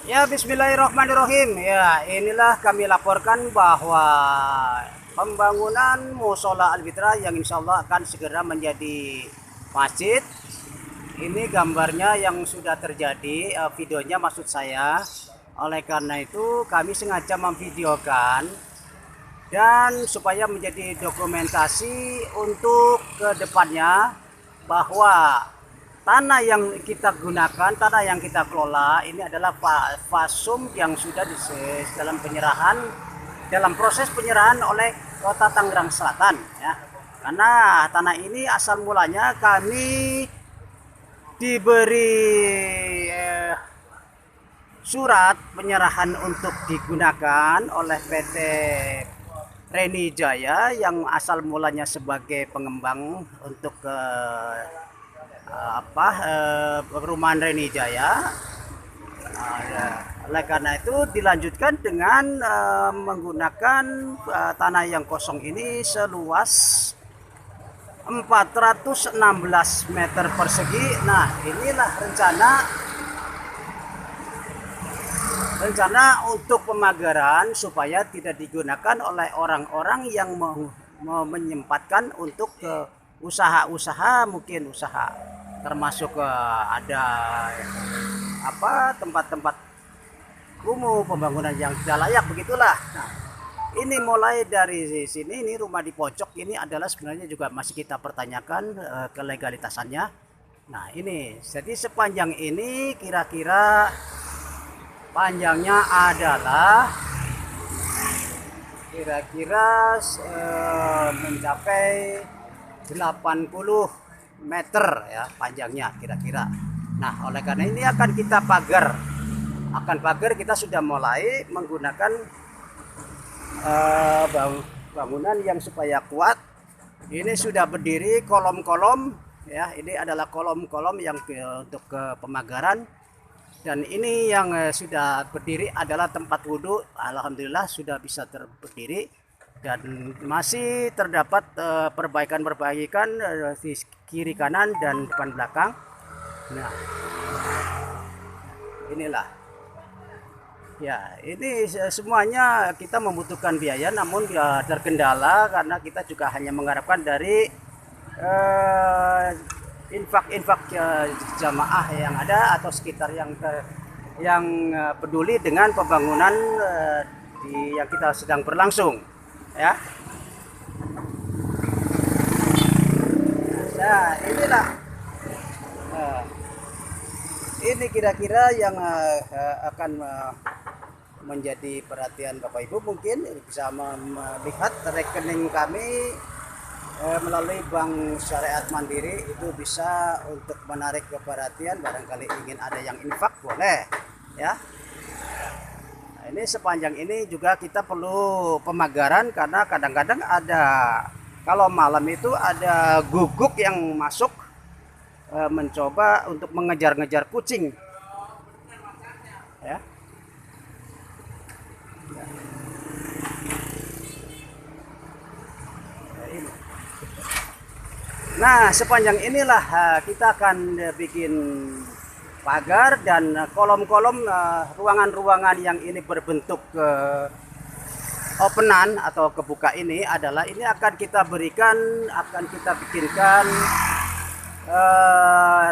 Ya, bismillahirrahmanirrahim. Ya, inilah kami laporkan bahwa pembangunan Musola Al-Fitra yang insya Allah akan segera menjadi masjid. Ini gambarnya yang sudah terjadi, videonya maksud saya. Oleh karena itu kami sengaja memvideokan dan supaya menjadi dokumentasi untuk kedepannya bahwa tanah yang kita gunakan, tanah yang kita kelola ini adalah fasum yang sudah dalam penyerahan, dalam proses penyerahan oleh Kota Tangerang Selatan ya. Karena tanah ini asal mulanya kami diberi surat penyerahan untuk digunakan oleh PT Reni Jaya yang asal mulanya sebagai pengembang untuk perumahan Reni Jaya. Oleh karena itu dilanjutkan dengan menggunakan tanah yang kosong ini seluas 416 meter persegi. Nah, inilah rencana untuk pemagaran supaya tidak digunakan oleh orang-orang yang menyempatkan untuk usaha-usaha, mungkin usaha termasuk ada tempat-tempat kumuh, pembangunan yang tidak layak begitulah. Nah, ini mulai dari sini, ini rumah di pojok ini adalah sebenarnya juga masih kita pertanyakan kelegalitasannya. Nah, ini jadi sepanjang ini kira-kira panjangnya adalah kira-kira mencapai 80 meter ya panjangnya kira-kira. Nah, oleh karena ini akan kita pagar. Kita sudah mulai menggunakan bangunan yang supaya kuat. Ini sudah berdiri kolom-kolom ya. Ini adalah kolom-kolom yang untuk pemagaran. Dan ini yang sudah berdiri adalah tempat wudhu. Alhamdulillah sudah bisa berdiri dan masih terdapat perbaikan di kiri kanan dan depan belakang. Nah, inilah ya, ini semuanya kita membutuhkan biaya, namun terkendala karena kita juga hanya mengharapkan dari infak jamaah yang ada atau sekitar yang peduli dengan pembangunan yang kita sedang berlangsung ya. Nah, inilah ini kira-kira yang akan menjadi perhatian Bapak Ibu. Mungkin bisa melihat rekening kami melalui Bank Syariah Mandiri, itu bisa untuk menarik perhatian, barangkali ingin ada yang infak boleh ya. Nah, ini sepanjang ini juga kita perlu pemagaran karena kadang-kadang ada, kalau malam itu ada guguk yang masuk mencoba untuk mengejar-ngejar kucing ya. Nah, sepanjang inilah kita akan bikin pagar dan kolom-kolom ruangan-ruangan yang ini berbentuk openan atau kebuka ini adalah ini akan kita bikinkan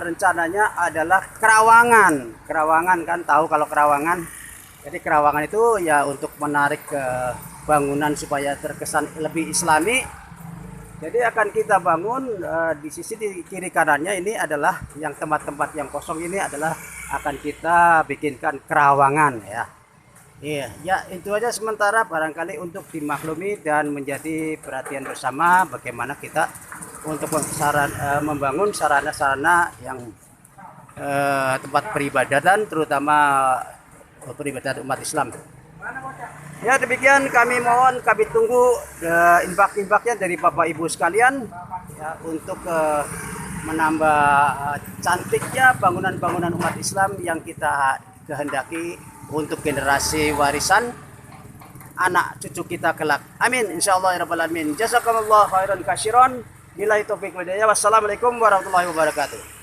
rencananya adalah kerawangan. Kerawangan kan tahu kalau kerawangan. Jadi kerawangan itu ya untuk menarik bangunan supaya terkesan lebih islami. Jadi akan kita bangun di sisi di kiri kanannya ini adalah yang tempat-tempat yang kosong ini adalah akan kita bikinkan kerawangan ya. Iya, ya itu aja sementara, barangkali untuk dimaklumi dan menjadi perhatian bersama bagaimana kita untuk membangun sarana-sarana yang tempat peribadatan, terutama peribadatan umat Islam. Ya, demikian kami tunggu infak-infaknya dari Bapak Ibu sekalian ya, untuk menambah cantiknya bangunan-bangunan umat Islam yang kita kehendaki untuk generasi warisan anak cucu kita kelak. Amin insyaallah ya rabbal alamin. Jazakumullah khairan katsiran. Billahi taufiq wal hidayah. Wassalamualaikum warahmatullahi wabarakatuh.